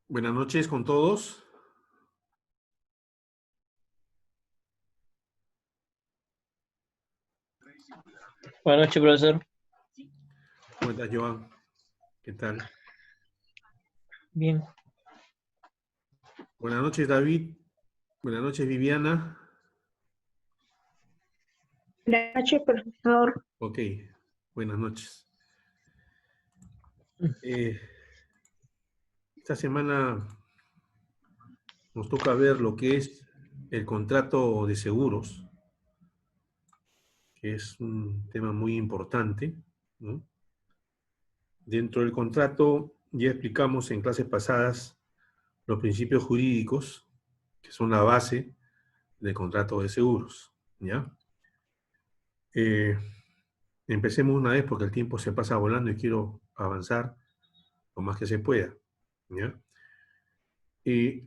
Buenas noches con todos. Buenas noches, profesor. ¿Cómo estás, Joan? ¿Qué tal? Bien. Buenas noches, David. Buenas noches, Viviana. Buenas noches, profesor. Ok, buenas noches. Esta semana nos toca ver lo que es el contrato de seguros, que es un tema muy importante, ¿no? Dentro del contrato ya explicamos en clases pasadas los principios jurídicos, que son la base del contrato de seguros, ¿ya? Empecemos una vez porque el tiempo se pasa volando y quiero avanzar lo más que se pueda, ¿ya?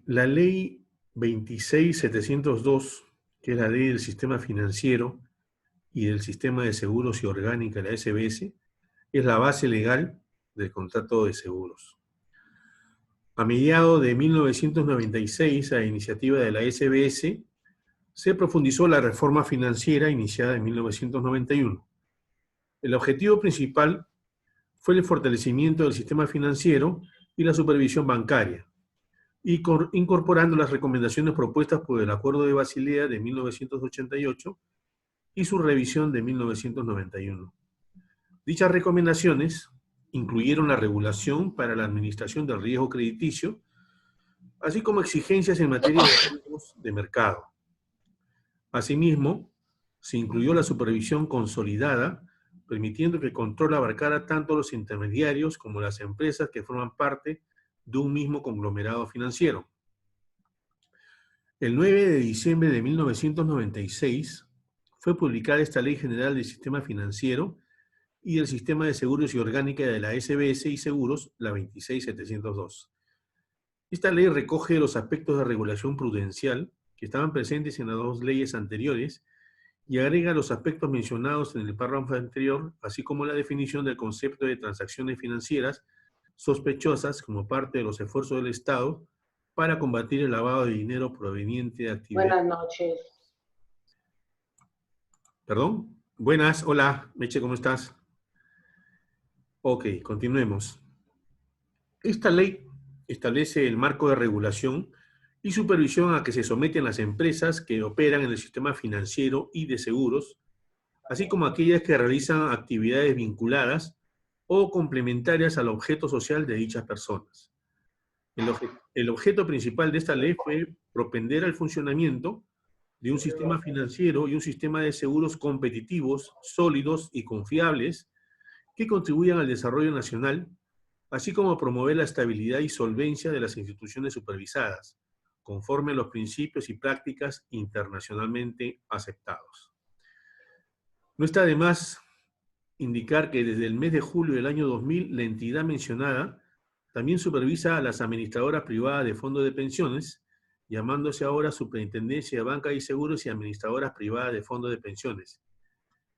La ley 26702, que es la ley del sistema financiero y del sistema de seguros y orgánica, la SBS, es la base legal del contrato de seguros. A mediados de 1996, a iniciativa de la SBS, se profundizó la reforma financiera iniciada en 1991. El objetivo principal fue el fortalecimiento del sistema financiero y la supervisión bancaria, y incorporando las recomendaciones propuestas por el Acuerdo de Basilea de 1988 y su revisión de 1991. Dichas recomendaciones incluyeron la regulación para la administración del riesgo crediticio, así como exigencias en materia de riesgos de mercado. Asimismo, se incluyó la supervisión consolidada, permitiendo que el control abarcara tanto los intermediarios como las empresas que forman parte de un mismo conglomerado financiero. El 9 de diciembre de 1996 fue publicada esta Ley General del Sistema Financiero y del Sistema de Seguros y Orgánica de la SBS y Seguros, la 26702. Esta ley recoge los aspectos de regulación prudencial que estaban presentes en las dos leyes anteriores y agrega los aspectos mencionados en el párrafo anterior, así como la definición del concepto de transacciones financieras sospechosas como parte de los esfuerzos del Estado para combatir el lavado de dinero proveniente de actividades. Buenas noches. ¿Perdón? Buenas, hola, Meche, ¿cómo estás? Ok, continuemos. Esta ley establece el marco de regulación y supervisión a que se someten las empresas que operan en el sistema financiero y de seguros, así como aquellas que realizan actividades vinculadas o complementarias al objeto social de dichas personas. El objeto principal de esta ley fue propender al funcionamiento de un sistema financiero y un sistema de seguros competitivos, sólidos y confiables que contribuyan al desarrollo nacional, así como promover la estabilidad y solvencia de las instituciones supervisadas, conforme a los principios y prácticas internacionalmente aceptados. No está de más indicar que desde el mes de julio del año 2000, la entidad mencionada también supervisa a las administradoras privadas de fondos de pensiones, llamándose ahora Superintendencia de Banca y Seguros y Administradoras Privadas de Fondos de Pensiones,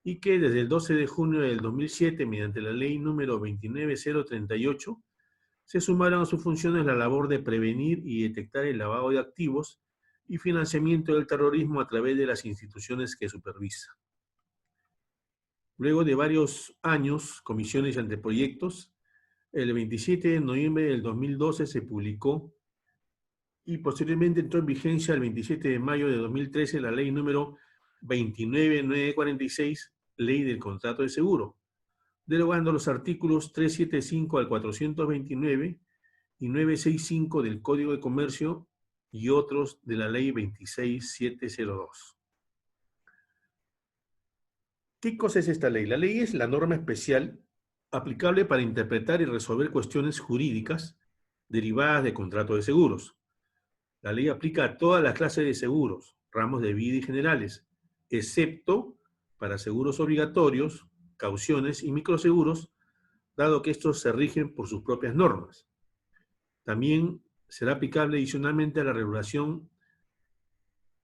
y que desde el 12 de junio del 2007, mediante la ley número 29038, se sumaron a sus funciones la labor de prevenir y detectar el lavado de activos y financiamiento del terrorismo a través de las instituciones que supervisa. Luego de varios años, comisiones y anteproyectos, el 27 de noviembre del 2012 se publicó y posteriormente entró en vigencia el 27 de mayo de 2013 la ley número 29946, Ley del Contrato de Seguro, derogando los artículos 375 al 429 y 965 del Código de Comercio y otros de la ley 26702. ¿Qué cosa es esta ley? La ley es la norma especial aplicable para interpretar y resolver cuestiones jurídicas derivadas de contratos de seguros. La ley aplica a todas las clases de seguros, ramos de vida y generales, excepto para seguros obligatorios, cauciones y microseguros, dado que estos se rigen por sus propias normas. También será aplicable adicionalmente a la relación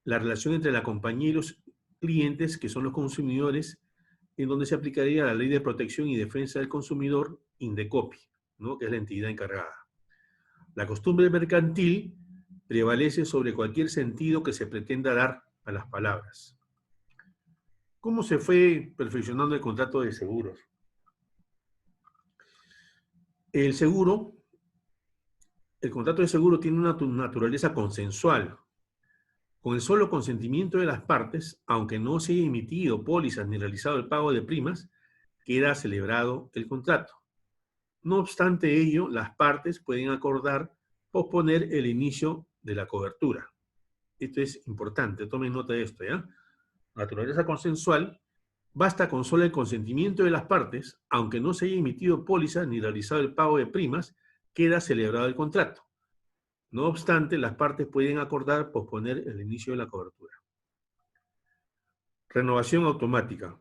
entre la compañía y los clientes, que son los consumidores, en donde se aplicaría la Ley de Protección y Defensa del Consumidor, INDECOPI, ¿no?, que es la entidad encargada. La costumbre mercantil prevalece sobre cualquier sentido que se pretenda dar a las palabras. ¿Cómo se fue perfeccionando el contrato de seguros? El contrato de seguro tiene una naturaleza consensual. Con el solo consentimiento de las partes, aunque no se haya emitido pólizas ni realizado el pago de primas, queda celebrado el contrato. No obstante ello, las partes pueden acordar posponer el inicio de la cobertura. Esto es importante, tomen nota de esto, ¿ya? Naturaleza consensual, basta con solo el consentimiento de las partes, aunque no se haya emitido póliza ni realizado el pago de primas, queda celebrado el contrato. No obstante, las partes pueden acordar posponer el inicio de la cobertura. Renovación automática.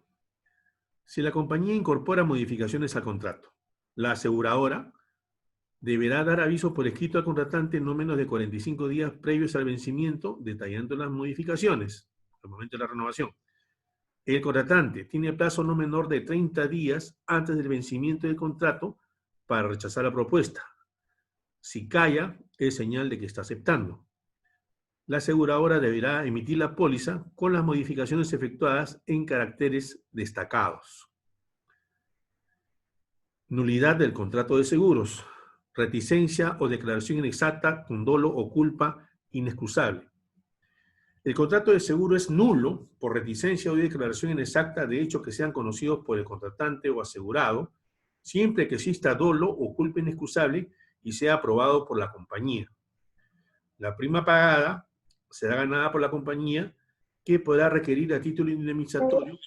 Si la compañía incorpora modificaciones al contrato, la aseguradora deberá dar aviso por escrito al contratante en no menos de 45 días previos al vencimiento, detallando las modificaciones al momento de la renovación. El contratante tiene plazo no menor de 30 días antes del vencimiento del contrato para rechazar la propuesta. Si calla, es señal de que está aceptando. La aseguradora deberá emitir la póliza con las modificaciones efectuadas en caracteres destacados. Nulidad del contrato de seguros. Reticencia o declaración inexacta con dolo o culpa inexcusable. El contrato de seguro es nulo por reticencia o declaración inexacta de hechos que sean conocidos por el contratante o asegurado, siempre que exista dolo o culpa inexcusable y sea aprobado por la compañía. La prima pagada será ganada por la compañía, que podrá requerir a título indemnizatorio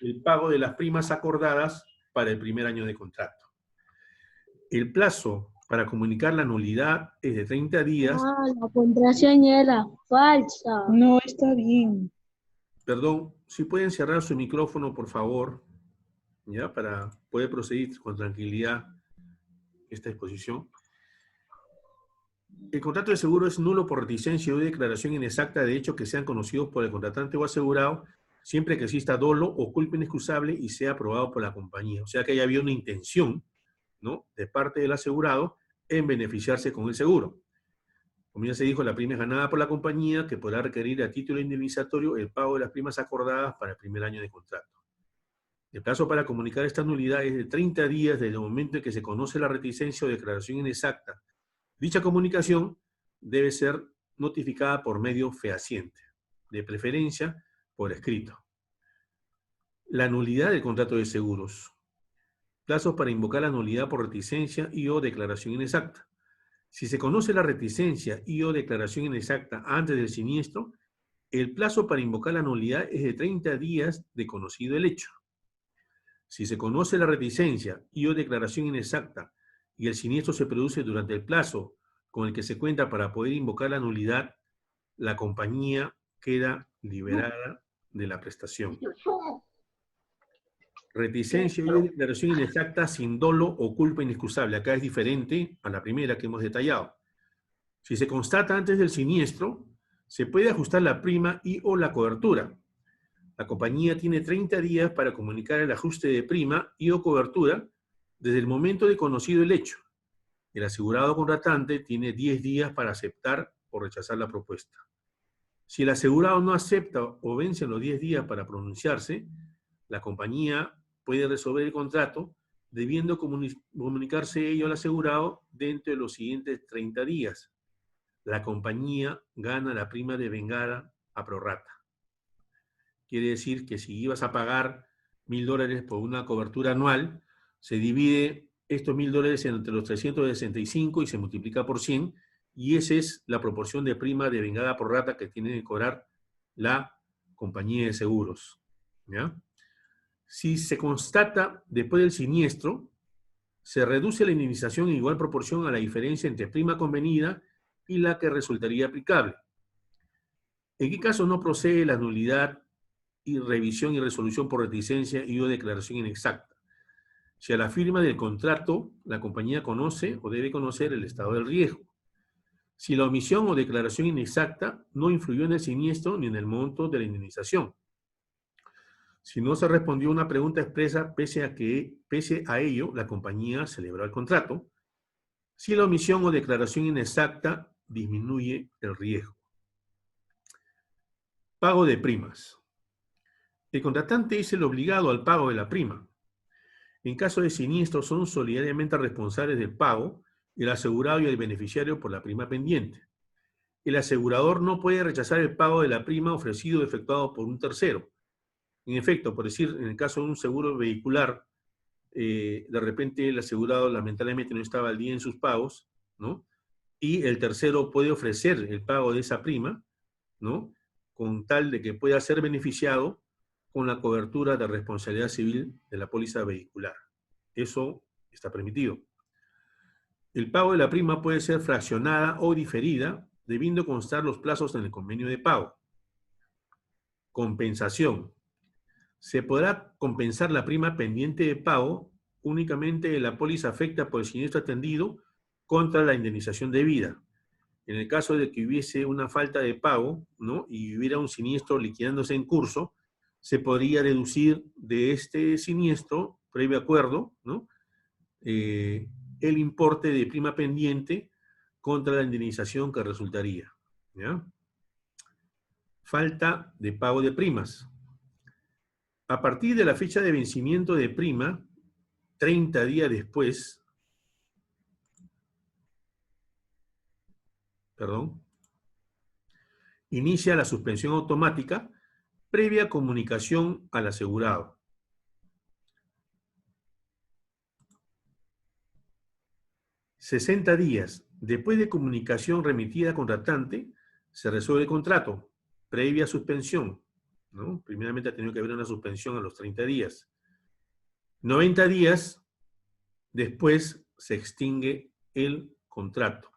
el pago de las primas acordadas para el primer año de contrato. El plazo para comunicar la nulidad es de 30 días. Ah, la contraseña era falsa. No está bien. Perdón, si pueden cerrar su micrófono, por favor, ya, para poder proseguir con tranquilidad esta exposición. El contrato de seguro es nulo por reticencia o declaración inexacta de hechos que sean conocidos por el contratante o asegurado, siempre que exista dolo o culpa inexcusable y sea aprobado por la compañía. O sea que haya habido una intención, ¿no?, de parte del asegurado en beneficiarse con el seguro. Como ya se dijo, la prima es ganada por la compañía, que podrá requerir a título indemnizatorio el pago de las primas acordadas para el primer año de contrato. El plazo para comunicar esta nulidad es de 30 días desde el momento en que se conoce la reticencia o declaración inexacta. Dicha comunicación debe ser notificada por medio fehaciente, de preferencia por escrito. La nulidad del contrato de seguros. Plazos para invocar la nulidad por reticencia y o declaración inexacta. Si se conoce la reticencia y o declaración inexacta antes del siniestro, el plazo para invocar la nulidad es de 30 días de conocido el hecho. Si se conoce la reticencia y o declaración inexacta y el siniestro se produce durante el plazo con el que se cuenta para poder invocar la nulidad, la compañía queda liberada de la prestación. Reticencia y o declaración inexacta sin dolo o culpa inexcusable. Acá es diferente a la primera que hemos detallado. Si se constata antes del siniestro, se puede ajustar la prima y o la cobertura. La compañía tiene 30 días para comunicar el ajuste de prima y o cobertura desde el momento de conocido el hecho. El asegurado contratante tiene 10 días para aceptar o rechazar la propuesta. Si el asegurado no acepta o vence los 10 días para pronunciarse, la compañía puede resolver el contrato debiendo comunicarse ello al asegurado dentro de los siguientes 30 días. La compañía gana la prima de vengada a prorrata. Quiere decir que si ibas a pagar $1.000 por una cobertura anual, se divide estos $1.000 entre los 365 y se multiplica por 100, y esa es la proporción de prima de vengada por rata que tiene que cobrar la compañía de seguros, ¿ya? Si se constata después del siniestro, se reduce la indemnización en igual proporción a la diferencia entre prima convenida y la que resultaría aplicable. ¿En qué caso no procede la nulidad y revisión y resolución por reticencia y o declaración inexacta? Si a la firma del contrato la compañía conoce o debe conocer el estado del riesgo. Si la omisión o declaración inexacta no influyó en el siniestro ni en el monto de la indemnización. Si no se respondió a una pregunta expresa pese a ello, la compañía celebró el contrato. si la omisión o declaración inexacta disminuye el riesgo. Pago de primas. El contratante es el obligado al pago de la prima. En caso de siniestro, son solidariamente responsables del pago el asegurado y el beneficiario por la prima pendiente. El asegurador no puede rechazar el pago de la prima ofrecido o efectuado por un tercero. En efecto, por decir, en el caso de un seguro vehicular, de repente el asegurado lamentablemente no estaba al día en sus pagos, ¿no? Y el tercero puede ofrecer el pago de esa prima, ¿no? Con tal de que pueda ser beneficiado con la cobertura de responsabilidad civil de la póliza vehicular. Eso está permitido. El pago de la prima puede ser fraccionada o diferida, debiendo constar los plazos en el convenio de pago. Compensación. Se podrá compensar la prima pendiente de pago únicamente en la póliza afecta por el siniestro atendido contra la indemnización debida. En el caso de que hubiese una falta de pago, ¿no? Y hubiera un siniestro liquidándose en curso, se podría deducir de este siniestro, previo acuerdo, ¿no? El importe de prima pendiente contra la indemnización que resultaría, ¿ya? Falta de pago de primas. A partir de la fecha de vencimiento de prima, 30 días después, inicia la suspensión automática previa comunicación al asegurado. $60 días después de comunicación remitida al contratante, se resuelve el contrato, previa suspensión, ¿no? Primeramente ha tenido que haber una suspensión a los 30 días. 90 días después se extingue el contrato.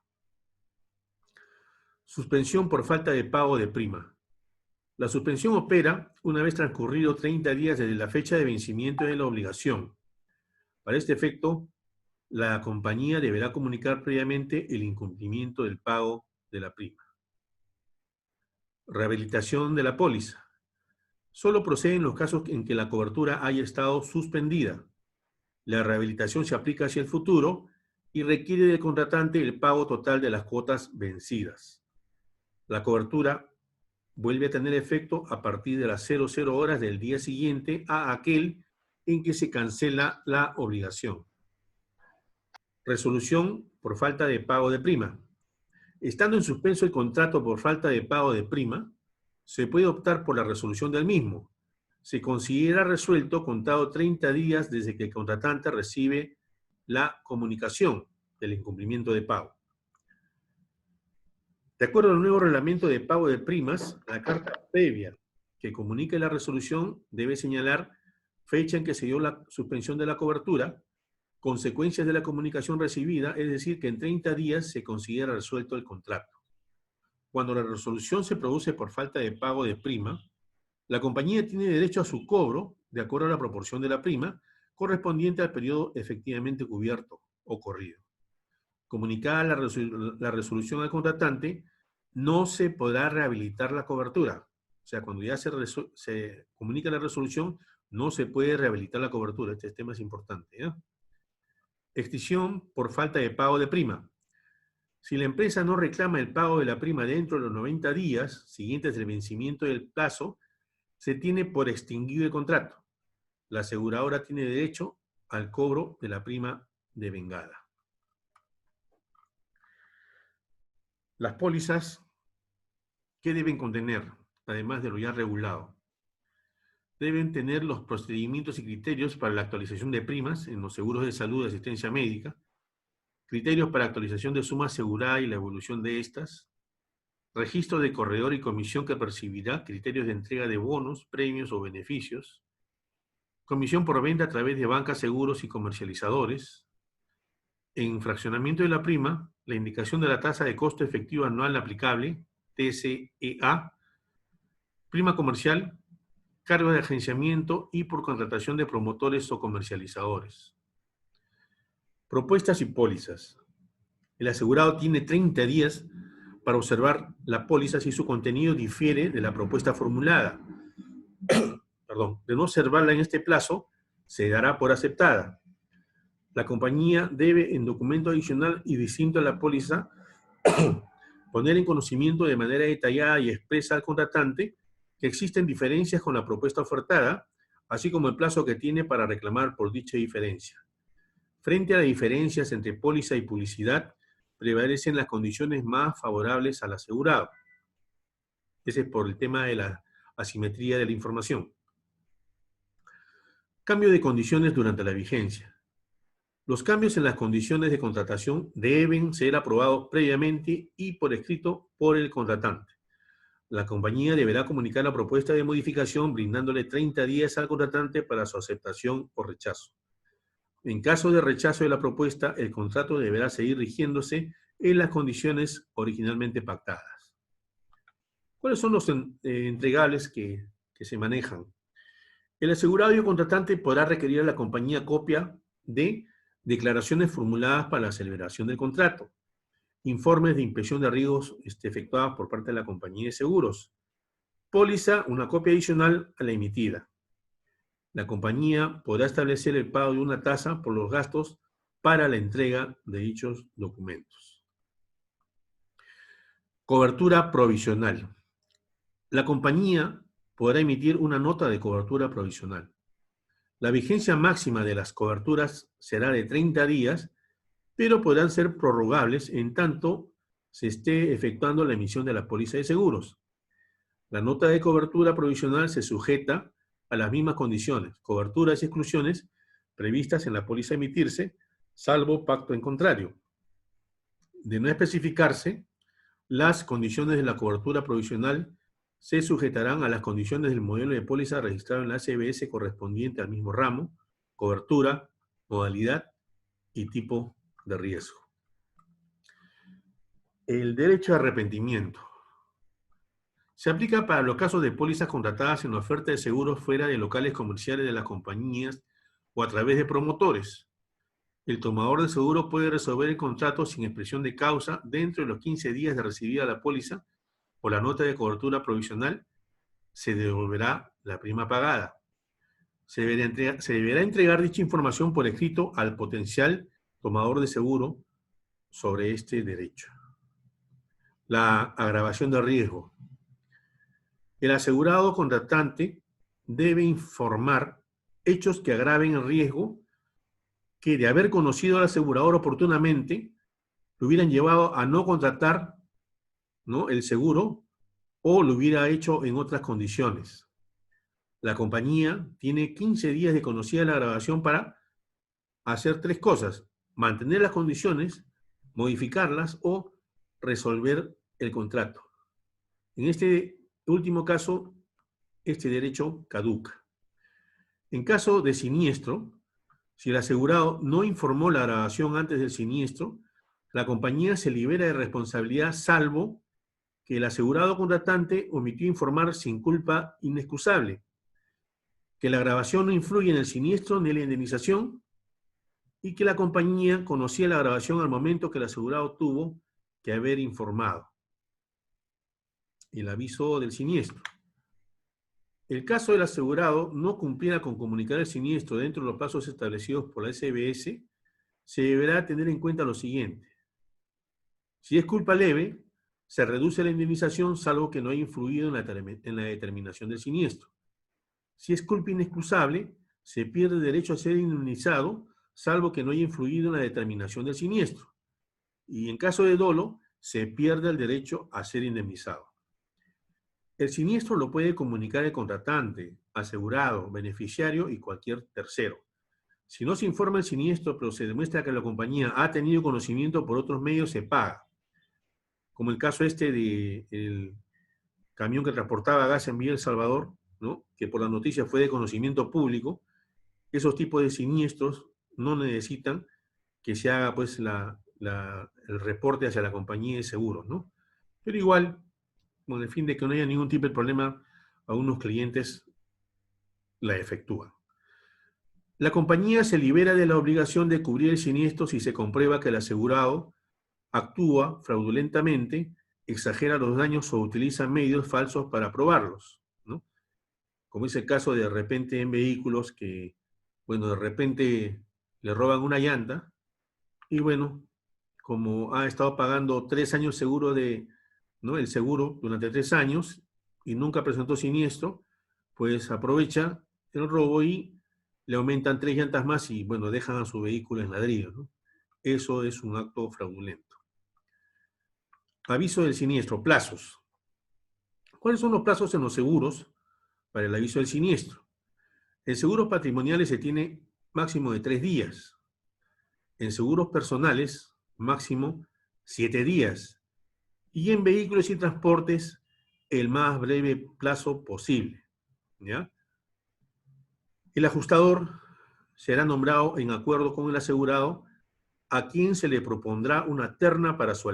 Suspensión por falta de pago de prima. La suspensión opera una vez transcurrido 30 días desde la fecha de vencimiento de la obligación. Para este efecto, la compañía deberá comunicar previamente el incumplimiento del pago de la prima. Rehabilitación de la póliza. Solo procede en los casos en que la cobertura haya estado suspendida. La rehabilitación se aplica hacia el futuro y requiere del contratante el pago total de las cuotas vencidas. La cobertura vuelve a tener efecto a partir de las 00 horas del día siguiente a aquel en que se cancela la obligación. Resolución por falta de pago de prima. Estando en suspenso el contrato por falta de pago de prima, se puede optar por la resolución del mismo. Se considera resuelto contado 30 días desde que el contratante recibe la comunicación del incumplimiento de pago. De acuerdo al nuevo reglamento de pago de primas, la carta previa que comunique la resolución debe señalar fecha en que se dio la suspensión de la cobertura, consecuencias de la comunicación recibida, es decir, que en 30 días se considera resuelto el contrato. Cuando la resolución se produce por falta de pago de prima, la compañía tiene derecho a su cobro de acuerdo a la proporción de la prima correspondiente al periodo efectivamente cubierto o corrido. Comunicada la resolución al contratante, no se podrá rehabilitar la cobertura. O sea, cuando ya se comunica la resolución, no se puede rehabilitar la cobertura. Este tema es importante, ¿ya? Extinción por falta de pago de prima. Si la empresa no reclama el pago de la prima dentro de los 90 días siguientes del vencimiento del plazo, se tiene por extinguido el contrato. La aseguradora tiene derecho al cobro de la prima devengada. Las pólizas, ¿qué deben contener? Además de lo ya regulado. Deben tener los procedimientos y criterios para la actualización de primas en los seguros de salud y asistencia médica, criterios para actualización de suma asegurada y la evolución de estas, registro de corredor y comisión que percibirá, criterios de entrega de bonos, premios o beneficios, comisión por venta a través de bancas, seguros y comercializadores, en fraccionamiento de la prima, la indicación de la tasa de costo efectivo anual aplicable, TCEA, prima comercial, cargo de agenciamiento y por contratación de promotores o comercializadores. Propuestas y pólizas. El asegurado tiene 30 días para observar la póliza si su contenido difiere de la propuesta formulada. De no observarla en este plazo, se dará por aceptada. La compañía debe, en documento adicional y distinto a la póliza, poner en conocimiento de manera detallada y expresa al contratante que existen diferencias con la propuesta ofertada, así como el plazo que tiene para reclamar por dicha diferencia. Frente a las diferencias entre póliza y publicidad, prevalecen las condiciones más favorables al asegurado. Ese es por el tema de la asimetría de la información. Cambio de condiciones durante la vigencia. Los cambios en las condiciones de contratación deben ser aprobados previamente y por escrito por el contratante. La compañía deberá comunicar la propuesta de modificación brindándole 30 días al contratante para su aceptación o rechazo. En caso de rechazo de la propuesta, el contrato deberá seguir rigiéndose en las condiciones originalmente pactadas. ¿Cuáles son los entregables que se manejan? El asegurado y el contratante podrá requerir a la compañía copia de declaraciones formuladas para la celebración del contrato, informes de inspección de riesgos efectuadas por parte de la compañía de seguros, póliza, una copia adicional a la emitida. La compañía podrá establecer el pago de una tasa por los gastos para la entrega de dichos documentos. Cobertura provisional. La compañía podrá emitir una nota de cobertura provisional. La vigencia máxima de las coberturas será de 30 días, pero podrán ser prorrogables en tanto se esté efectuando la emisión de la póliza de seguros. La nota de cobertura provisional se sujeta a las mismas condiciones, coberturas y exclusiones previstas en la póliza a emitirse, salvo pacto en contrario. De no especificarse, las condiciones de la cobertura provisional se sujetarán a las condiciones del modelo de póliza registrado en la CBS correspondiente al mismo ramo, cobertura, modalidad y tipo de riesgo. El derecho de arrepentimiento. Se aplica para los casos de pólizas contratadas en oferta de seguros fuera de locales comerciales de las compañías o a través de promotores. El tomador de seguro puede resolver el contrato sin expresión de causa dentro de los 15 días de recibida la póliza o la nota de cobertura provisional. Se devolverá la prima pagada. Se deberá entregar dicha información por escrito al potencial tomador de seguro sobre este derecho. La agravación de riesgo. El asegurado contratante debe informar hechos que agraven el riesgo que, de haber conocido al asegurador oportunamente, lo hubieran llevado a no contratar, ¿no?, el seguro o lo hubiera hecho en otras condiciones. La compañía tiene 15 días de conocida la agravación para hacer 3 cosas: mantener las condiciones, modificarlas o resolver el contrato. En este último caso, este derecho caduca. En caso de siniestro, si el asegurado no informó la agravación antes del siniestro, la compañía se libera de responsabilidad salvo que el asegurado contratante omitió informar sin culpa inexcusable, que la agravación no influye en el siniestro ni en la indemnización y que la compañía conocía la agravación al momento que el asegurado tuvo que haber informado. El aviso del siniestro. El caso del asegurado no cumpliera con comunicar el siniestro dentro de los plazos establecidos por la SBS, se deberá tener en cuenta lo siguiente. Si es culpa leve, se reduce la indemnización salvo que no haya influido en la determinación del siniestro. Si es culpa inexcusable, se pierde el derecho a ser indemnizado salvo que no haya influido en la determinación del siniestro. Y en caso de dolo, se pierde el derecho a ser indemnizado. El siniestro lo puede comunicar el contratante, asegurado, beneficiario y cualquier tercero. Si no se informa el siniestro, pero se demuestra que la compañía ha tenido conocimiento por otros medios, se paga. Como el caso del camión que transportaba gas en Villa El Salvador, ¿no?, que por la noticia fue de conocimiento público. Esos tipos de siniestros no necesitan que se haga pues el reporte hacia la compañía de seguros, ¿no? Pero igual, con el fin de que no haya ningún tipo de problema, algunos clientes la efectúan. La compañía se libera de la obligación de cubrir el siniestro si se comprueba que el asegurado actúa fraudulentamente, exagera los daños o utiliza medios falsos para probarlos, ¿no? Como es el caso de repente en vehículos que, bueno, de repente le roban una llanta y bueno, como ha estado pagando 3 años seguro el seguro durante 3 años y nunca presentó siniestro, pues aprovecha el robo y le aumentan 3 llantas más y bueno, dejan a su vehículo en ladrillo, ¿no? Eso es un acto fraudulento. Aviso del siniestro, plazos. ¿Cuáles son los plazos en los seguros para el aviso del siniestro? En seguros patrimoniales se tiene máximo de 3 días. En seguros personales, máximo 7 días. Y en vehículos y transportes, el más breve plazo posible, ¿ya? El ajustador será nombrado en acuerdo con el asegurado, a quien se le propondrá una terna para su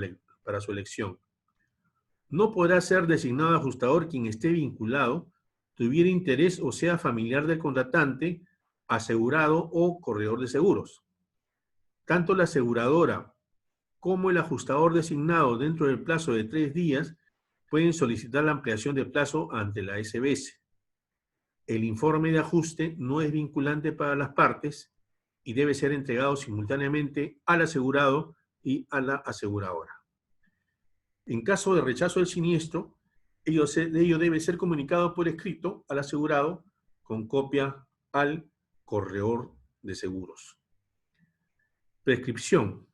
elección. No podrá ser designado ajustador quien esté vinculado, tuviera interés o sea familiar del contratante, asegurado o corredor de seguros. Tanto la aseguradora como el ajustador designado dentro del plazo de 3 días pueden solicitar la ampliación de plazo ante la SBS. El informe de ajuste no es vinculante para las partes y debe ser entregado simultáneamente al asegurado y a la aseguradora. En caso de rechazo del siniestro, ello debe ser comunicado por escrito al asegurado con copia al corredor de seguros. Prescripción.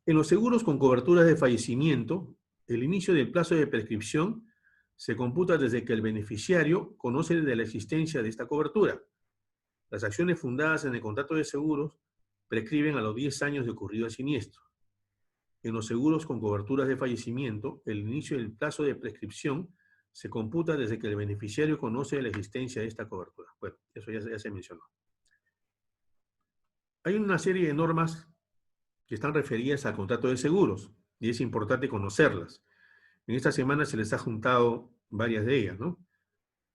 En los seguros con coberturas de fallecimiento, el inicio del plazo de prescripción se computa desde que el beneficiario conoce de la existencia de esta cobertura. Las acciones fundadas en el contrato de seguros prescriben a los 10 años de ocurrido el siniestro. En los seguros con coberturas de fallecimiento, el inicio del plazo de prescripción se computa desde que el beneficiario conoce de la existencia de esta cobertura. Bueno, eso ya se mencionó. Hay una serie de normas que están referidas al contrato de seguros y es importante conocerlas. En esta semana se les ha juntado varias de ellas, ¿no?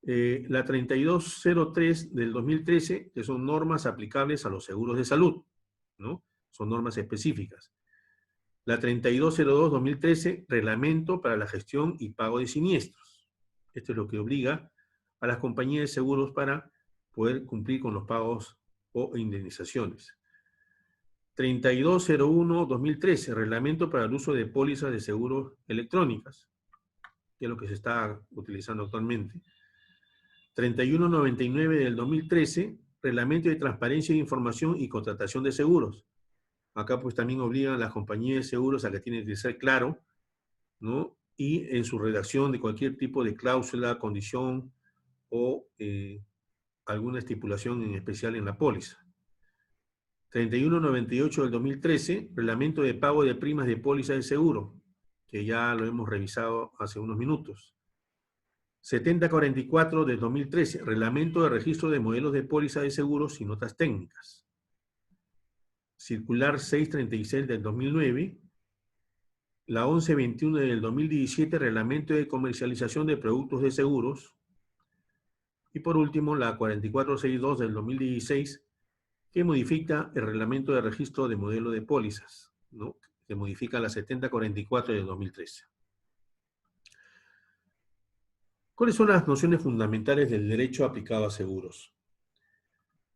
La 3203 del 2013, que son normas aplicables a los seguros de salud, ¿no? Son normas específicas. La 3202-2013, reglamento para la gestión y pago de siniestros. Esto es lo que obliga a las compañías de seguros para poder cumplir con los pagos o indemnizaciones. 3201-2013, reglamento para el uso de pólizas de seguros electrónicas, que es lo que se está utilizando actualmente. 3199 del 2013, reglamento de transparencia de información y contratación de seguros. Acá pues también obligan a las compañías de seguros a que tienen que ser claro, ¿no? Y en su redacción de cualquier tipo de cláusula, condición o alguna estipulación en especial en la póliza. 3198 del 2013, reglamento de pago de primas de póliza de seguro, que ya lo hemos revisado hace unos minutos. 7044 del 2013, reglamento de registro de modelos de póliza de seguros y notas técnicas. Circular 636 del 2009, la 1121 del 2017, reglamento de comercialización de productos de seguros. Y por último, la 4462 del 2016, que modifica el reglamento de registro de modelo de pólizas, ¿no? Que modifica la 7044 del 2013. ¿Cuáles son las nociones fundamentales del derecho aplicado a seguros?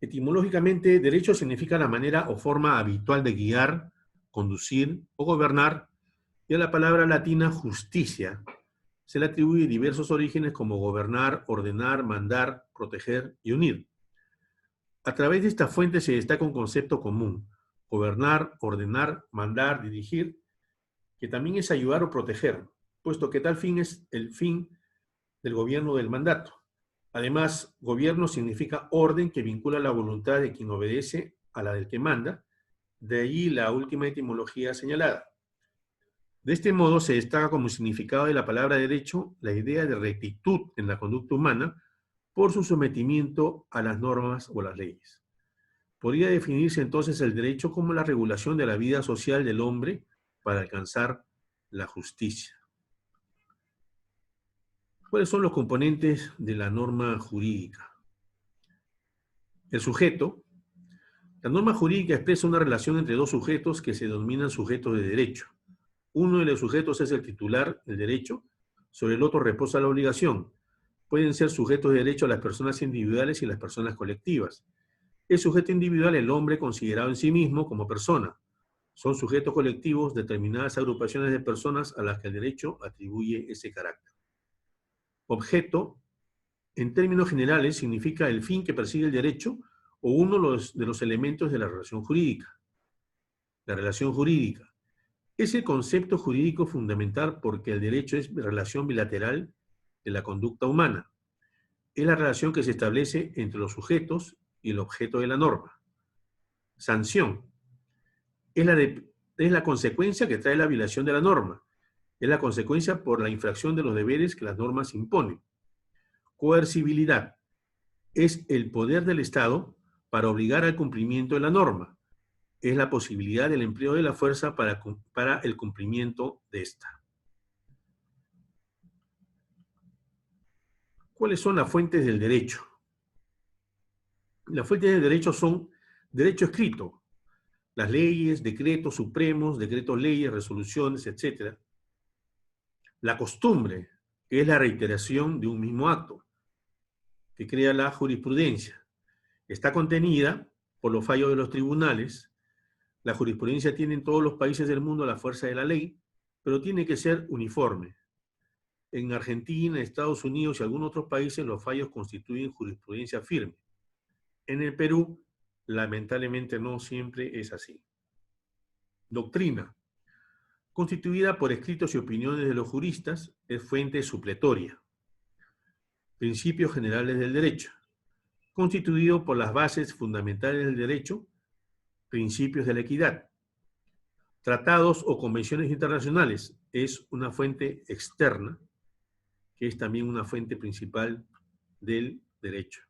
Etimológicamente, derecho significa la manera o forma habitual de guiar, conducir o gobernar, y a la palabra latina justicia se le atribuye diversos orígenes como gobernar, ordenar, mandar, proteger y unir. A través de esta fuente se destaca un concepto común: gobernar, ordenar, mandar, dirigir, que también es ayudar o proteger, puesto que tal fin es el fin del gobierno del mandato. Además, gobierno significa orden que vincula la voluntad de quien obedece a la del que manda, de allí la última etimología señalada. De este modo se destaca como significado de la palabra derecho la idea de rectitud en la conducta humana por su sometimiento a las normas o las leyes. Podría definirse entonces el derecho como la regulación de la vida social del hombre para alcanzar la justicia. ¿Cuáles son los componentes de la norma jurídica? El sujeto. La norma jurídica expresa una relación entre dos sujetos que se denominan sujetos de derecho. Uno de los sujetos es el titular, el derecho, sobre el otro reposa la obligación. Pueden ser sujetos de derecho a las personas individuales y las personas colectivas. Es sujeto individual el hombre considerado en sí mismo como persona. Son sujetos colectivos determinadas agrupaciones de personas a las que el derecho atribuye ese carácter. Objeto, en términos generales, significa el fin que persigue el derecho o uno de los elementos de la relación jurídica. La relación jurídica es el concepto jurídico fundamental porque el derecho es relación bilateral de la conducta humana. Es la relación que se establece entre los sujetos y el objeto de la norma. Sanción es la consecuencia que trae la violación de la norma. Es la consecuencia por la infracción de los deberes que las normas imponen. Coercibilidad es el poder del Estado para obligar al cumplimiento de la norma. Es la posibilidad del empleo de la fuerza para el cumplimiento de esta. ¿Cuáles son las fuentes del derecho? Las fuentes del derecho son derecho escrito, las leyes, decretos supremos, decretos leyes, resoluciones, etc. La costumbre, que es la reiteración de un mismo acto, que crea la jurisprudencia. Está contenida por los fallos de los tribunales. La jurisprudencia tiene en todos los países del mundo la fuerza de la ley, pero tiene que ser uniforme. En Argentina, Estados Unidos y algunos otros países los fallos constituyen jurisprudencia firme. En el Perú, lamentablemente no siempre es así. Doctrina. Constituida por escritos y opiniones de los juristas, es fuente supletoria. Principios generales del derecho. Constituido por las bases fundamentales del derecho, principios de la equidad. Tratados o convenciones internacionales es una fuente externa, que es también una fuente principal del derecho.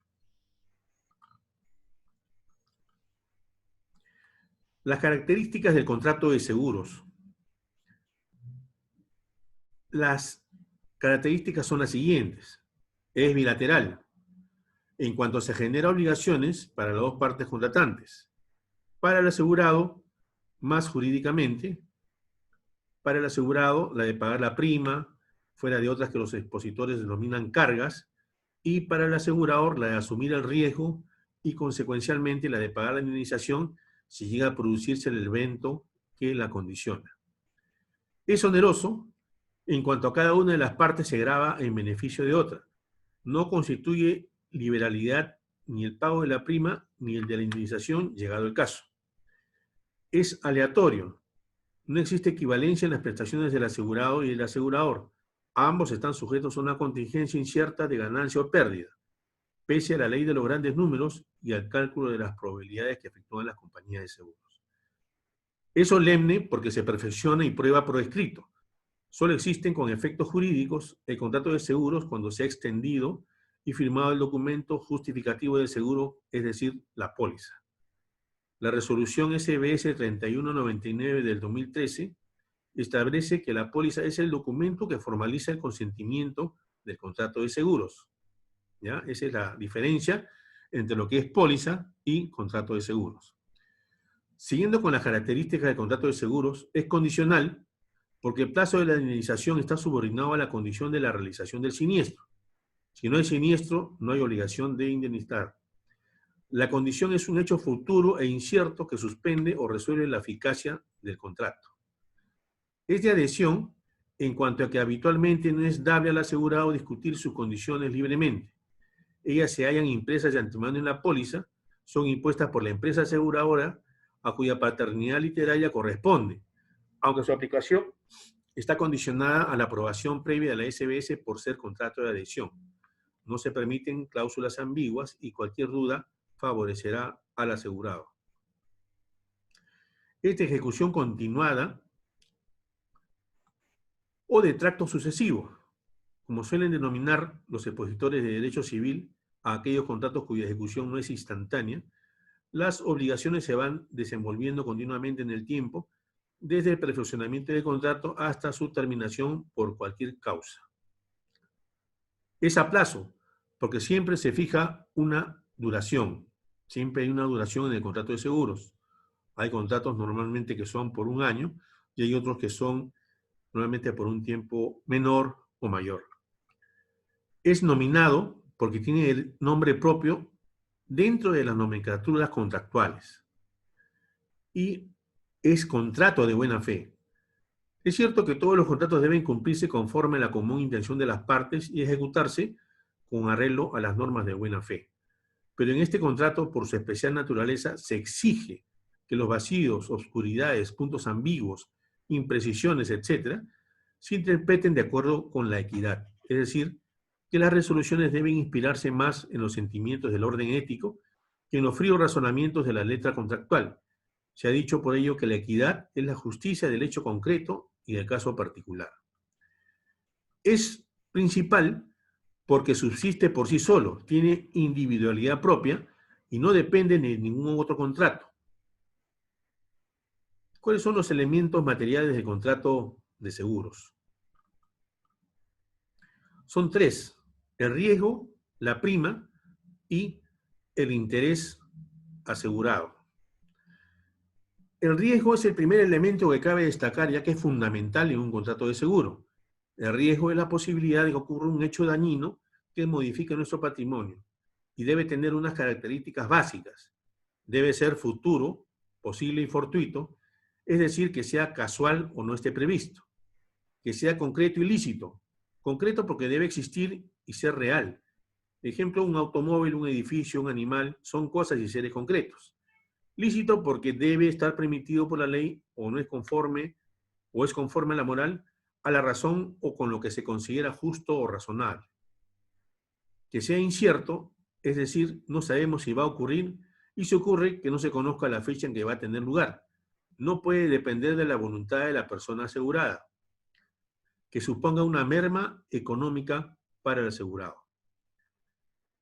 Las características del contrato de seguros. Las características son las siguientes. Es bilateral, en cuanto se genera obligaciones para las dos partes contratantes. Para el asegurado, más jurídicamente, para el asegurado, la de pagar la prima, fuera de otras que los expositores denominan cargas, y para el asegurador, la de asumir el riesgo y, consecuencialmente, la de pagar la indemnización si llega a producirse el evento que la condiciona. Es oneroso en cuanto a cada una de las partes se grava en beneficio de otra. No constituye liberalidad ni el pago de la prima ni el de la indemnización, llegado el caso. Es aleatorio. No existe equivalencia en las prestaciones del asegurado y del asegurador. Ambos están sujetos a una contingencia incierta de ganancia o pérdida, pese a la ley de los grandes números y al cálculo de las probabilidades que efectúan las compañías de seguros. Es solemne porque se perfecciona y prueba por escrito. Solo existen con efectos jurídicos el contrato de seguros cuando se ha extendido y firmado el documento justificativo del seguro, es decir, la póliza. La resolución SBS 3199 del 2013 establece que la póliza es el documento que formaliza el consentimiento del contrato de seguros. ¿Ya? Esa es la diferencia entre lo que es póliza y contrato de seguros. Siguiendo con las características del contrato de seguros, es condicional porque el plazo de la indemnización está subordinado a la condición de la realización del siniestro. Si no hay siniestro, no hay obligación de indemnizar. La condición es un hecho futuro e incierto que suspende o resuelve la eficacia del contrato. Es de adhesión en cuanto a que habitualmente no es dable al asegurado discutir sus condiciones libremente. Ellas se hallan impresas de antemano en la póliza, son impuestas por la empresa aseguradora a cuya paternidad literaria corresponde, aunque su aplicación está condicionada a la aprobación previa de la SBS por ser contrato de adhesión. No se permiten cláusulas ambiguas y cualquier duda favorecerá al asegurado. Esta ejecución continuada o de tracto sucesivo, como suelen denominar los expositores de derecho civil a aquellos contratos cuya ejecución no es instantánea, las obligaciones se van desenvolviendo continuamente en el tiempo, desde el perfeccionamiento del contrato hasta su terminación por cualquier causa. Es a plazo, porque siempre se fija una duración. Siempre hay una duración en el contrato de seguros. Hay contratos normalmente que son por un año y hay otros que son normalmente por un tiempo menor o mayor. Es nominado porque tiene el nombre propio dentro de las nomenclaturas contractuales y es contrato de buena fe. Es cierto que todos los contratos deben cumplirse conforme a la común intención de las partes y ejecutarse con arreglo a las normas de buena fe. Pero en este contrato, por su especial naturaleza, se exige que los vacíos, obscuridades, puntos ambiguos, imprecisiones, etc., se interpreten de acuerdo con la equidad. Es decir, que las resoluciones deben inspirarse más en los sentimientos del orden ético que en los fríos razonamientos de la letra contractual. Se ha dicho por ello que la equidad es la justicia del hecho concreto y del caso particular. Es principal porque subsiste por sí solo, tiene individualidad propia y no depende de ningún otro contrato. ¿Cuáles son los elementos materiales del contrato de seguros? Son tres: el riesgo, la prima y el interés asegurado. El riesgo es el primer elemento que cabe destacar, ya que es fundamental en un contrato de seguro. El riesgo es la posibilidad de que ocurra un hecho dañino que modifique nuestro patrimonio y debe tener unas características básicas. Debe ser futuro, posible y fortuito, es decir, que sea casual o no esté previsto. Que sea concreto y lícito. Concreto porque debe existir y ser real. Ejemplo, un automóvil, un edificio, un animal, son cosas y seres concretos. Lícito porque debe estar permitido por la ley o no es conforme o es conforme a la moral, a la razón o con lo que se considera justo o razonable. Que sea incierto, es decir, no sabemos si va a ocurrir y si ocurre que no se conozca la fecha en que va a tener lugar. No puede depender de la voluntad de la persona asegurada. Que suponga una merma económica para el asegurado.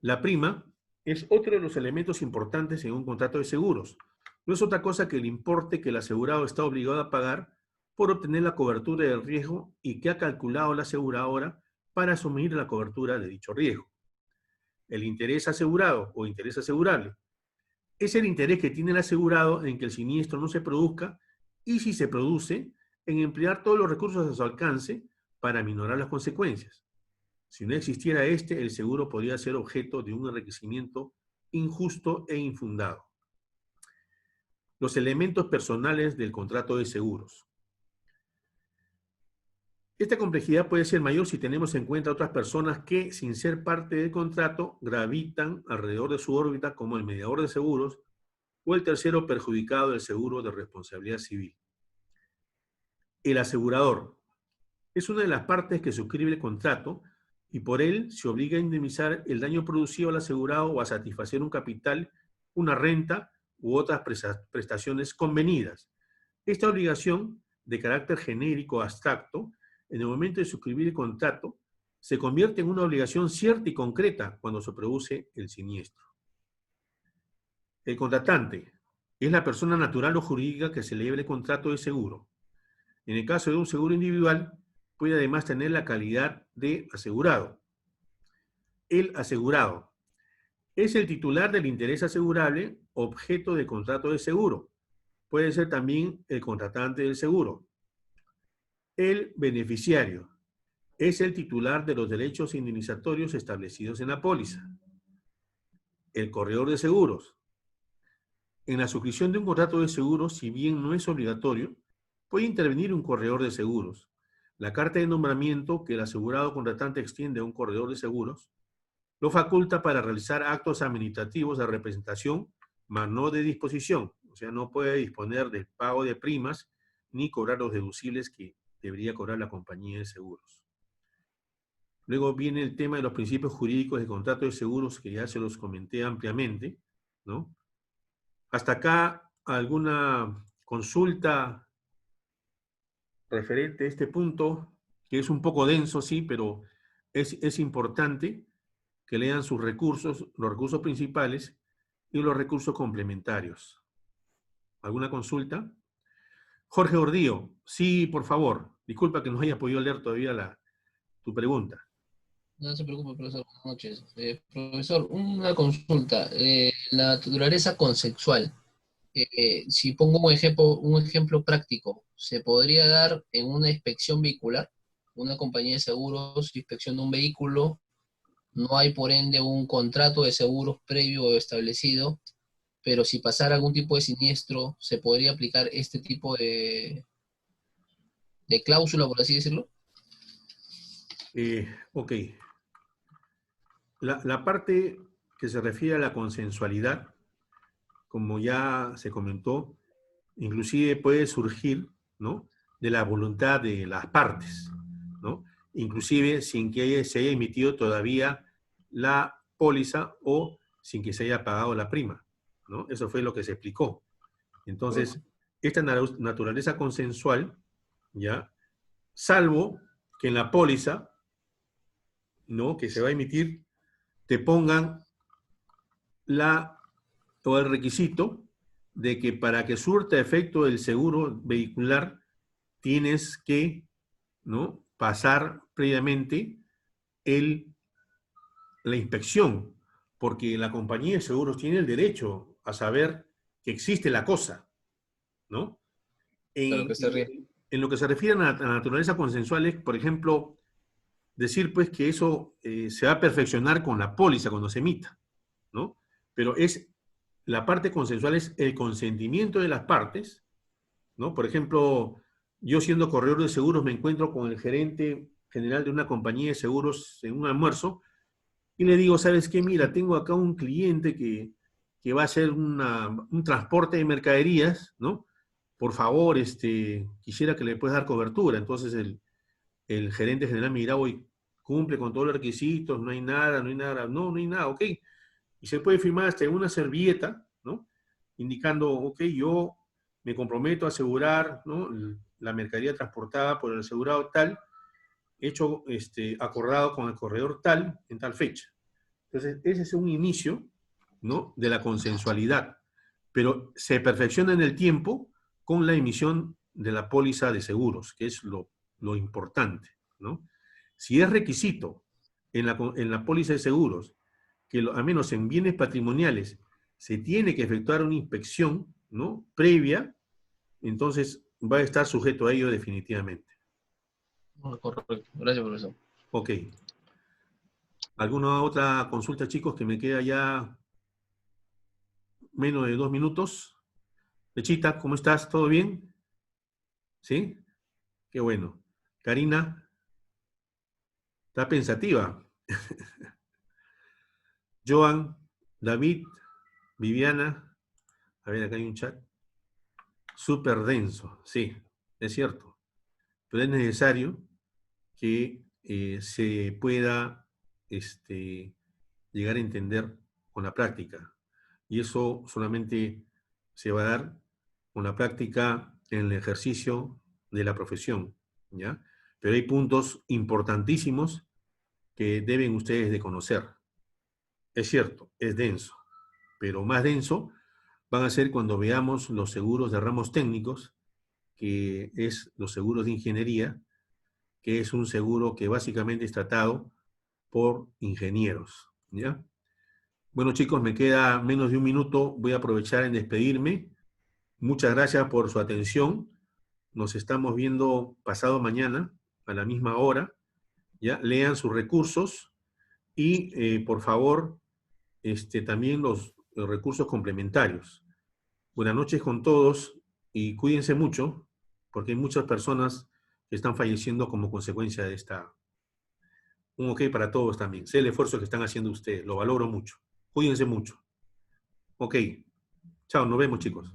La prima es otro de los elementos importantes en un contrato de seguros. No es otra cosa que el importe que el asegurado está obligado a pagar por obtener la cobertura del riesgo y que ha calculado la aseguradora para asumir la cobertura de dicho riesgo. El interés asegurado o interés asegurable es el interés que tiene el asegurado en que el siniestro no se produzca y, si se produce, en emplear todos los recursos a su alcance para minorar las consecuencias. Si no existiera este, el seguro podría ser objeto de un enriquecimiento injusto e infundado. Los elementos personales del contrato de seguros. Esta complejidad puede ser mayor si tenemos en cuenta otras personas que, sin ser parte del contrato, gravitan alrededor de su órbita, como el mediador de seguros o el tercero perjudicado del seguro de responsabilidad civil. El asegurador es una de las partes que suscribe el contrato y por él se obliga a indemnizar el daño producido al asegurado o a satisfacer un capital, una renta u otras prestaciones convenidas. Esta obligación, de carácter genérico abstracto, en el momento de suscribir el contrato, se convierte en una obligación cierta y concreta cuando se produce el siniestro. El contratante es la persona natural o jurídica que celebra el contrato de seguro. En el caso de un seguro individual, puede además tener la calidad de asegurado. El asegurado es el titular del interés asegurable, objeto del contrato de seguro. Puede ser también el contratante del seguro. El beneficiario es el titular de los derechos indemnizatorios establecidos en la póliza. El corredor de seguros. En la suscripción de un contrato de seguros, si bien no es obligatorio, puede intervenir un corredor de seguros. La carta de nombramiento que el asegurado contratante extiende a un corredor de seguros lo faculta para realizar actos administrativos de representación, mas no de disposición. O sea, no puede disponer del pago de primas ni cobrar los deducibles que debería cobrar la compañía de seguros. Luego viene el tema de los principios jurídicos del contrato de seguros, que ya se los comenté ampliamente, ¿no? Hasta acá, ¿alguna consulta referente a este punto? Que es un poco denso, sí, pero es importante que lean sus recursos, los recursos principales y los recursos complementarios. ¿Alguna consulta? Jorge Ordío, sí, por favor. Disculpa que no haya podido leer todavía tu pregunta. No se preocupe, profesor. Buenas noches. Profesor, una consulta. La naturaleza consensual. Si pongo un ejemplo práctico, ¿se podría dar en una inspección vehicular? Una compañía de seguros inspecciona un vehículo No hay, por ende, un contrato de seguros previo establecido, pero si pasara algún tipo de siniestro, ¿se podría aplicar este tipo de cláusula, por así decirlo? Ok. La parte que se refiere a la consensualidad, como ya se comentó, inclusive puede surgir, ¿no?, de la voluntad de las partes, ¿no? Inclusive sin que se haya emitido todavía la póliza o sin que se haya pagado la prima, ¿no? Eso fue lo que se explicó. Entonces, esta naturaleza consensual, ¿ya? Salvo que en la póliza, ¿no?, que se va a emitir, te pongan todo el requisito de que para que surta efecto el seguro vehicular tienes que, ¿no?, pasar previamente la inspección, porque la compañía de seguros tiene el derecho a saber que existe la cosa, ¿no? Claro que está bien. En lo que se refiere a la naturaleza consensual es, por ejemplo, decir pues que eso se va a perfeccionar con la póliza cuando se emita, ¿no? Pero la parte consensual es el consentimiento de las partes, ¿no? Por ejemplo, yo siendo corredor de seguros me encuentro con el gerente general de una compañía de seguros en un almuerzo y le digo, ¿sabes qué? Mira, tengo acá un cliente que va a hacer un transporte de mercaderías, ¿no? Por favor, quisiera que le puedas dar cobertura. Entonces el gerente general me dirá, hoy cumple con todos los requisitos, no hay nada, no hay nada, ok. Y se puede firmar hasta en una servilleta, ¿no? Indicando, ok, yo me comprometo a asegurar, ¿no?, la mercadería transportada por el asegurado tal, hecho, acordado con el corredor tal, en tal fecha. Entonces, ese es un inicio, ¿no?, de la consensualidad, pero se perfecciona en el tiempo con la emisión de la póliza de seguros, que es lo importante, ¿no? Si es requisito en la póliza de seguros que al menos en bienes patrimoniales se tiene que efectuar una inspección, ¿no?, previa, entonces va a estar sujeto a ello definitivamente. Correcto. Gracias, profesor. Ok. ¿Alguna otra consulta, chicos, que me queda ya menos de 2 minutos? Lechita, ¿cómo estás? ¿Todo bien? ¿Sí? Qué bueno. Karina, está pensativa. Joan, David, Viviana. A ver, acá hay un chat. Súper denso, sí, es cierto. Pero es necesario que se pueda llegar a entender con la práctica. Y eso solamente se va a dar con la práctica en el ejercicio de la profesión, ¿ya? Pero hay puntos importantísimos que deben ustedes de conocer. Es cierto, es denso, pero más denso van a ser cuando veamos los seguros de ramos técnicos, que es los seguros de ingeniería, que es un seguro que básicamente es tratado por ingenieros, ¿ya? Bueno, chicos, me queda menos de un minuto. Voy a aprovechar en despedirme. Muchas gracias por su atención. Nos estamos viendo pasado mañana a la misma hora. ¿Ya? Lean sus recursos y, por favor, también los recursos complementarios. Buenas noches con todos y cuídense mucho, porque hay muchas personas que están falleciendo como consecuencia de esta. Un ok para todos también. Sé el esfuerzo que están haciendo ustedes. Lo valoro mucho. Cuídense mucho. Ok. Chao, nos vemos, chicos.